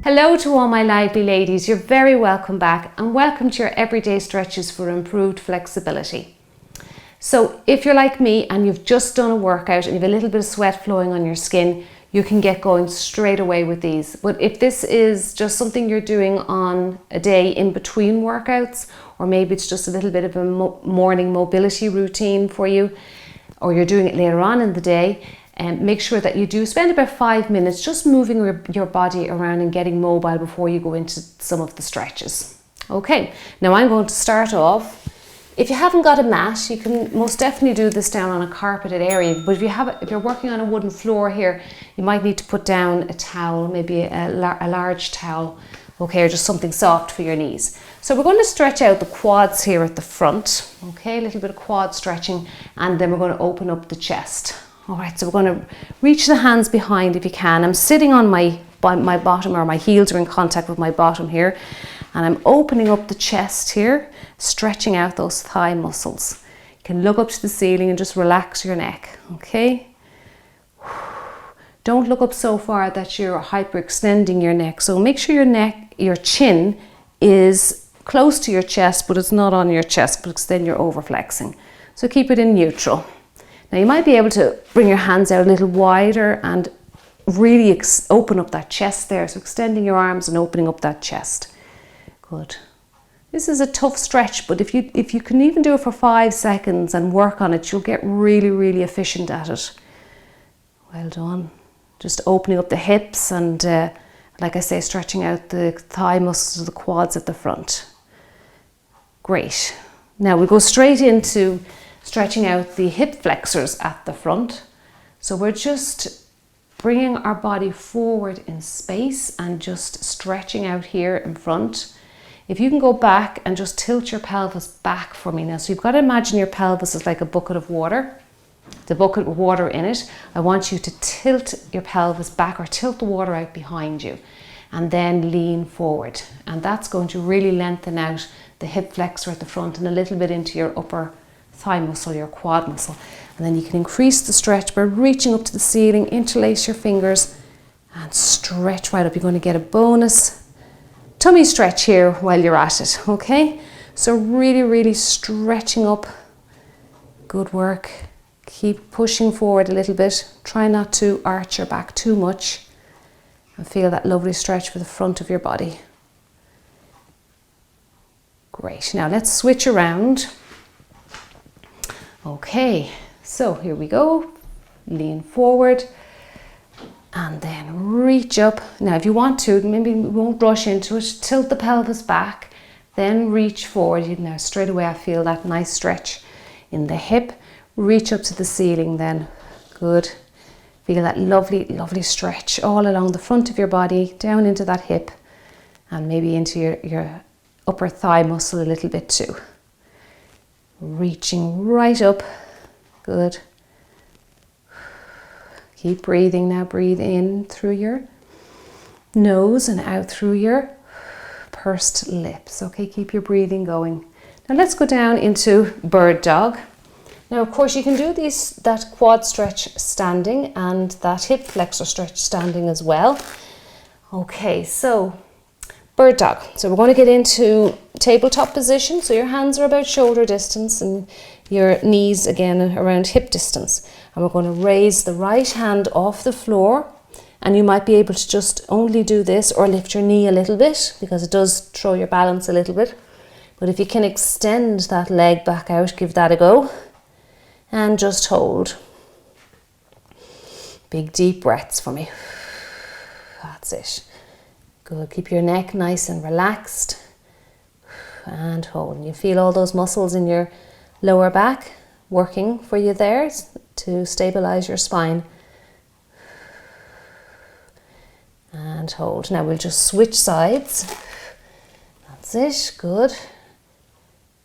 Hello to all my lively ladies, you're very welcome back and welcome to your everyday stretches for improved flexibility. So if you're like me and you've just done a workout and you've a little bit of sweat flowing on your skin, you can get going straight away with these. But if this is just something you're doing on a day in between workouts, or maybe it's just a little bit of a morning mobility routine for you, or you're doing it later on in the day, make sure that you do spend about 5 minutes just moving your body around and getting mobile before you go into some of the stretches. Okay, now I'm going to start off. If you haven't got a mat, you can most definitely do this down on a carpeted area, but if you're working on a wooden floor here, you might need to put down a towel, maybe a large towel, okay, or just something soft for your knees. So we're going to stretch out the quads here at the front, okay, a little bit of quad stretching, and then we're going to open up the chest. All right, so we're going to reach the hands behind if you can. I'm sitting on my bottom, or my heels are in contact with my bottom here, and I'm opening up the chest here, stretching out those thigh muscles. You can look up to the ceiling and just relax your neck, okay? Don't look up so far that you're hyperextending your neck. So make sure your chin is close to your chest, but it's not on your chest, because then you're overflexing. So keep it in neutral. Now you might be able to bring your hands out a little wider and really open up that chest there. So extending your arms and opening up that chest. Good. This is a tough stretch, but if you can even do it for 5 seconds and work on it, you'll get really, really efficient at it. Well done. Just opening up the hips and, like I say, stretching out the thigh muscles of the quads at the front. Great. Now we'll go straight into stretching out the hip flexors at the front. So we're just bringing our body forward in space and just stretching out here in front. If you can go back and just tilt your pelvis back for me now. So you've got to imagine your pelvis is like a bucket of water. The bucket with water in it. I want you to tilt your pelvis back, or tilt the water out behind you, and then lean forward. And that's going to really lengthen out the hip flexor at the front and a little bit into your upper thigh muscle, your quad muscle. And then you can increase the stretch by reaching up to the ceiling, interlace your fingers and stretch right up. You're going to get a bonus tummy stretch here while you're at it, okay? So really, really stretching up. Good work. Keep pushing forward a little bit. Try not to arch your back too much, and feel that lovely stretch for the front of your body. Great. Now let's switch around. Okay, so here we go. Lean forward and then reach up. Now if you want to, maybe we won't rush into it, tilt the pelvis back, then reach forward. Now straight away I feel that nice stretch in the hip. Reach up to the ceiling then. Good. Feel that lovely, lovely stretch all along the front of your body, down into that hip, and maybe into your upper thigh muscle a little bit too. Reaching right up. Good. Keep breathing now. Breathe in through your nose and out through your pursed lips. Okay, keep your breathing going. Now let's go down into bird dog. Now of course you can do that quad stretch standing and that hip flexor stretch standing as well. Okay, so bird dog. So we're going to get into tabletop position. So your hands are about shoulder distance and your knees again around hip distance. And we're going to raise the right hand off the floor. And you might be able to just only do this or lift your knee a little bit, because it does throw your balance a little bit. But if you can extend that leg back out, give that a go. And just hold. Big deep breaths for me. That's it. Good. Keep your neck nice and relaxed. And hold. And you feel all those muscles in your lower back working for you there to stabilize your spine. And hold. Now we'll just switch sides. That's it. Good.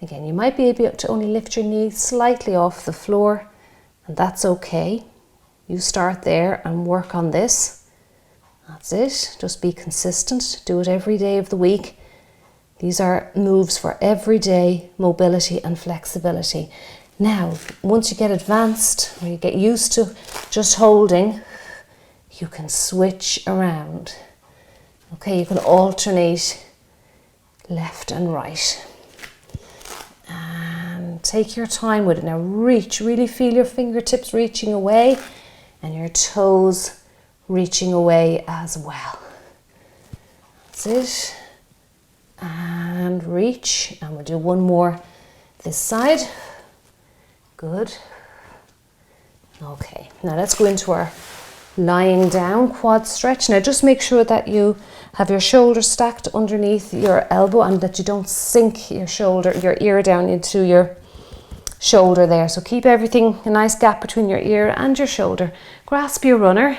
Again, you might be able to only lift your knee slightly off the floor, and that's okay. You start there and work on this. That's it. Just be consistent. Do it every day of the week. These are moves for everyday mobility and flexibility. Now, once you get advanced, or you get used to just holding, you can switch around. Okay, you can alternate left and right. And take your time with it. Now reach, really feel your fingertips reaching away and your toes reaching away as well. That's it. And reach. And we'll do one more this side. Good. Okay, now let's go into our lying down quad stretch. Now just make sure that you have your shoulders stacked underneath your elbow and that you don't sink your shoulder, your ear down into your shoulder there. So keep everything, a nice gap between your ear and your shoulder. Grasp your runner.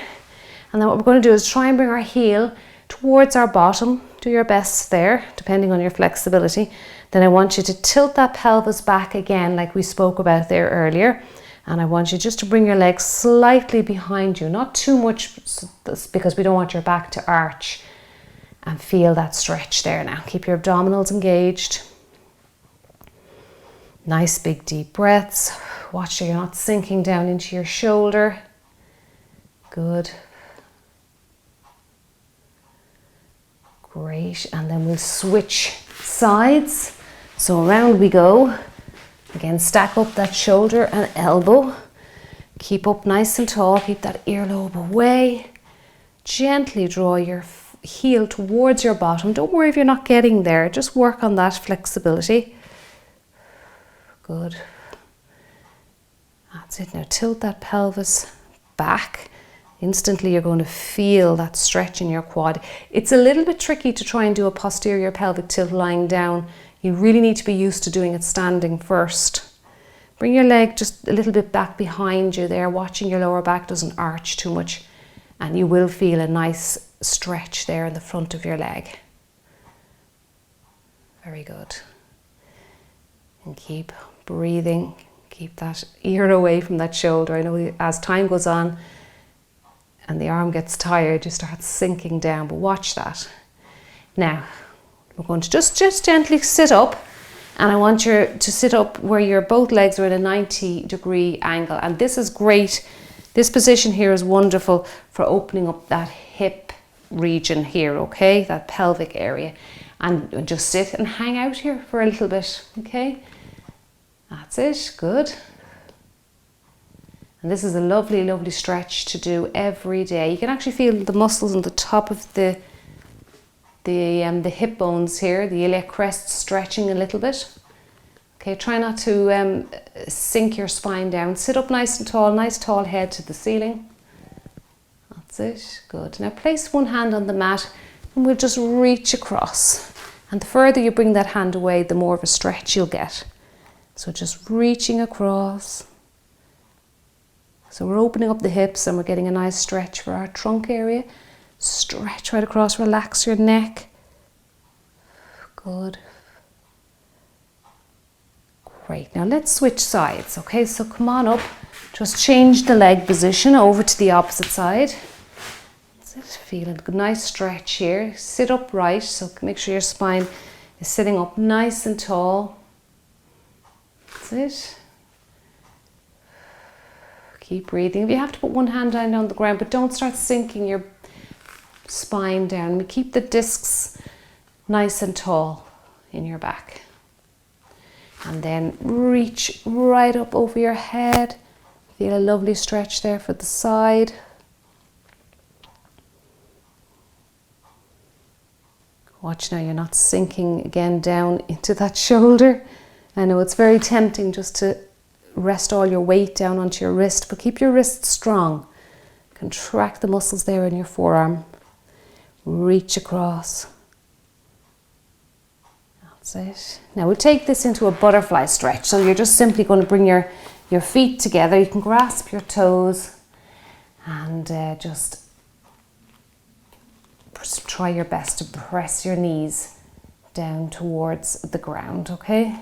And then what we're going to do is try and bring our heel towards our bottom. Do your best there, depending on your flexibility. Then I want you to tilt that pelvis back again, like we spoke about there earlier. And I want you just to bring your legs slightly behind you, not too much, because we don't want your back to arch. And feel that stretch there now. Keep your abdominals engaged. Nice big deep breaths. Watch sure you're not sinking down into your shoulder. Good. Great. And then we'll switch sides. So around we go. Again, stack up that shoulder and elbow. Keep up nice and tall. Keep that earlobe away. Gently draw your heel towards your bottom. Don't worry if you're not getting there. Just work on that flexibility. Good. That's it. Now tilt that pelvis back. Instantly you're going to feel that stretch in your quad. It's a little bit tricky to try and do a posterior pelvic tilt lying down. You really need to be used to doing it standing first. Bring your leg just a little bit back behind you there, watching your lower back doesn't arch too much. And you will feel a nice stretch there in the front of your leg. Very good. And keep breathing. Keep that ear away from that shoulder. I know as time goes on and the arm gets tired, you start sinking down, but watch that. Now, we're going to just gently sit up, and I want you to sit up where your both legs are at a 90-degree angle. And this is great. This position here is wonderful for opening up that hip region here, okay? That pelvic area. And just sit and hang out here for a little bit, okay? That's it, good. And this is a lovely, lovely stretch to do every day. You can actually feel the muscles on the top of the hip bones here, the iliac crest stretching a little bit. Okay, try not to sink your spine down. Sit up nice and tall, nice tall head to the ceiling. That's it, good. Now place one hand on the mat and we'll just reach across. And the further you bring that hand away, the more of a stretch you'll get. So just reaching across. So we're opening up the hips and we're getting a nice stretch for our trunk area. Stretch right across, relax your neck. Good. Great, now let's switch sides, okay? So come on up, just change the leg position over to the opposite side. That's it, feel a nice stretch here. Sit upright, so make sure your spine is sitting up nice and tall. That's it. Keep breathing. If you have to put one hand down on the ground, but don't start sinking your spine down. We keep the discs nice and tall in your back. And then reach right up over your head. Feel a lovely stretch there for the side. Watch now you're not sinking again down into that shoulder. I know it's very tempting just to rest all your weight down onto your wrist, but keep your wrist strong. Contract the muscles there in your forearm. Reach across. That's it. Now we'll take this into a butterfly stretch. So you're just simply going to bring your feet together. You can grasp your toes and just try your best to press your knees down towards the ground, okay?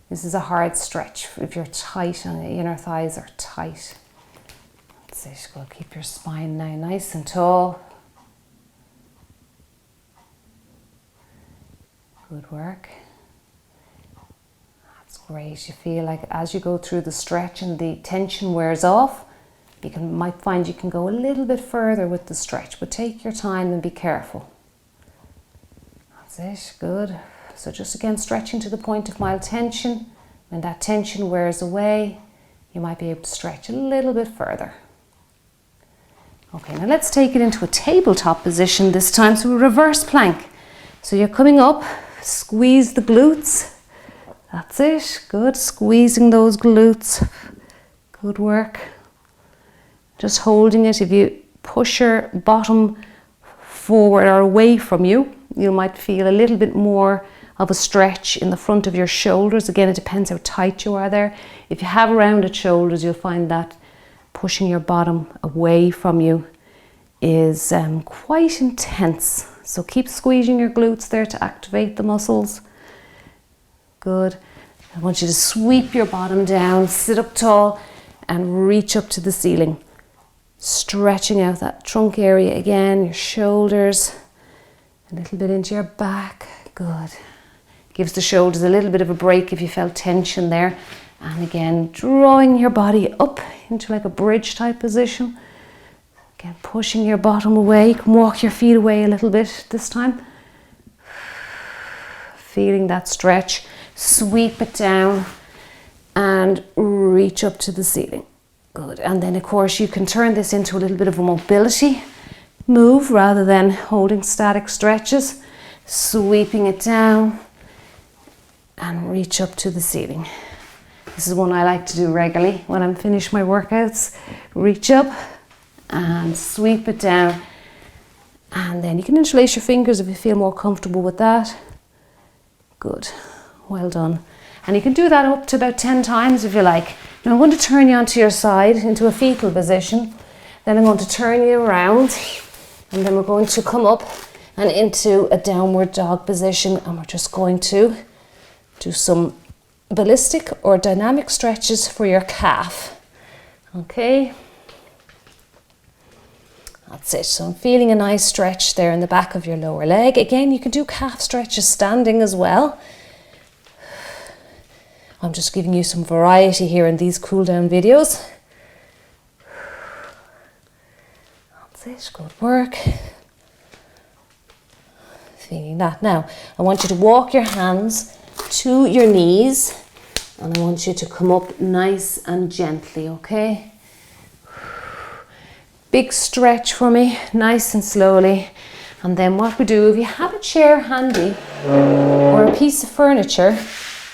This is a hard stretch if you're tight and the inner thighs are tight. That's it. Go keep your spine now nice and tall. Good work. That's great. You feel like as you go through the stretch and the tension wears off, you might find you can go a little bit further with the stretch, but take your time and be careful. That's it, good. So just again stretching to the point of mild tension. When that tension wears away, you might be able to stretch a little bit further. Okay, now let's take it into a tabletop position this time, so a reverse plank. So you're coming up, squeeze the glutes. That's it, good, squeezing those glutes. Good work. Just holding it. If you push your bottom forward or away from you, you might feel a little bit more of a stretch in the front of your shoulders. Again, it depends how tight you are there. If you have rounded shoulders, you'll find that pushing your bottom away from you is quite intense. So keep squeezing your glutes there to activate the muscles. Good. I want you to sweep your bottom down, sit up tall and reach up to the ceiling. Stretching out that trunk area again, your shoulders, a little bit into your back. Good. Gives the shoulders a little bit of a break if you felt tension there. And again, drawing your body up into like a bridge type position. Again, pushing your bottom away. You can walk your feet away a little bit this time. Feeling that stretch. Sweep it down and reach up to the ceiling. Good. And then of course you can turn this into a little bit of a mobility move rather than holding static stretches. Sweeping it down and reach up to the ceiling. This is one I like to do regularly when I'm finished my workouts. Reach up and sweep it down. And then you can interlace your fingers if you feel more comfortable with that. Good. Well done. And you can do that up to about 10 times if you like. Now I'm going to turn you onto your side into a fetal position. Then I'm going to turn you around. And then we're going to come up and into a downward dog position. And we're just going to do some ballistic or dynamic stretches for your calf. Okay. That's it. So I'm feeling a nice stretch there in the back of your lower leg. Again, you can do calf stretches standing as well. I'm just giving you some variety here in these cool down videos. That's it. Good work. Feeling that. Now, I want you to walk your hands to your knees and I want you to come up nice and gently, okay? Big stretch for me, nice and slowly. And then what we do, if you have a chair handy or a piece of furniture,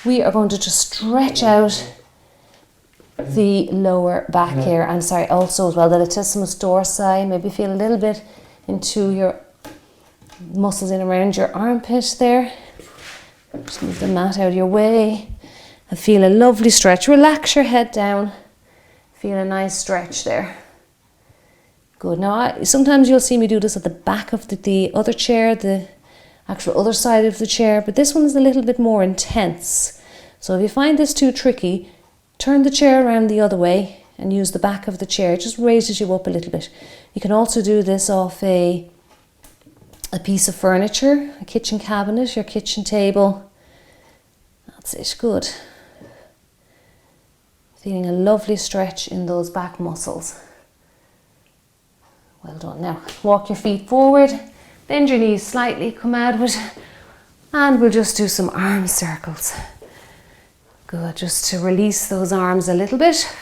we are going to just stretch out the lower back here. And sorry, also as well, the latissimus dorsi, maybe feel a little bit into your muscles in around your armpit there. Just move the mat out of your way and feel a lovely stretch. Relax your head down. Feel a nice stretch there. Good. Now, sometimes you'll see me do this at the back of the other chair, the actual other side of the chair, but this one's a little bit more intense. So if you find this too tricky, turn the chair around the other way and use the back of the chair. It just raises you up a little bit. You can also do this off a piece of furniture, a kitchen cabinet, your kitchen table. That's it, good. Feeling a lovely stretch in those back muscles. Well done. Now, walk your feet forward, bend your knees slightly, come outward, and we'll just do some arm circles. Good, just to release those arms a little bit.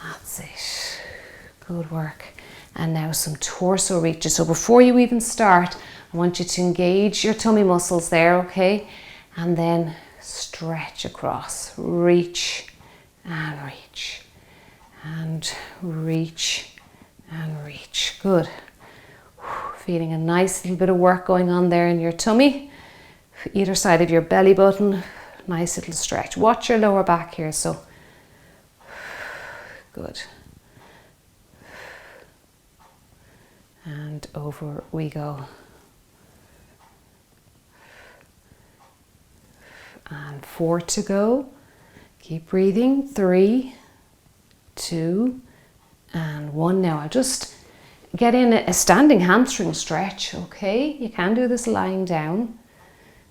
That's it. Good work. And now some torso reaches. So before you even start, I want you to engage your tummy muscles there, okay? And then stretch across. Reach and reach. And reach and reach. Good. Feeling a nice little bit of work going on there in your tummy. Either side of your belly button. Nice little stretch. Watch your lower back here. So good. And over we go. And 4 to go. Keep breathing. 3, 2, and 1. Now I'll just get in a standing hamstring stretch, okay? You can do this lying down.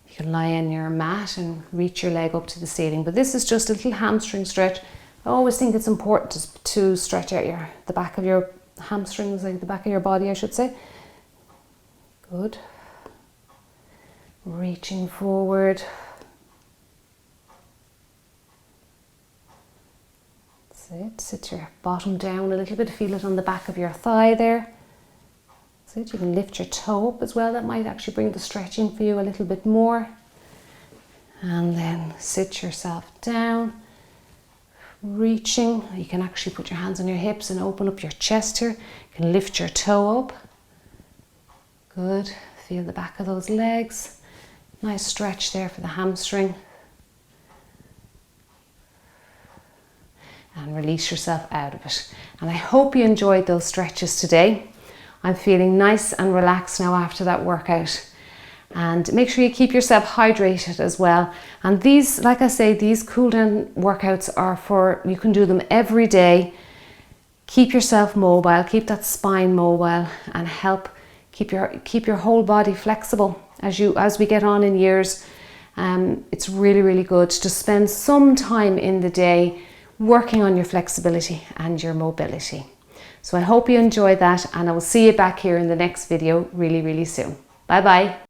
You can lie on your mat and reach your leg up to the ceiling, but this is just a little hamstring stretch. I always think it's important to stretch out the back of your hamstrings, like the back of your body, I should say. Good. Reaching forward. That's it. Sit your bottom down a little bit. Feel it on the back of your thigh there. That's it. You can lift your toe up as well. That might actually bring the stretching for you a little bit more. And then sit yourself down. Reaching. You can actually put your hands on your hips and open up your chest here. You can lift your toe up. Good. Feel the back of those legs. Nice stretch there for the hamstring. And release yourself out of it. And I hope you enjoyed those stretches today. I'm feeling nice and relaxed now after that workout. And make sure you keep yourself hydrated as well. And these, like I say, these cool down workouts are for, you can do them every day. Keep yourself mobile, keep that spine mobile, and help keep your whole body flexible as we get on in years. It's really, really good to spend some time in the day working on your flexibility and your mobility. So I hope you enjoyed that, and I will see you back here in the next video really, really soon. Bye bye.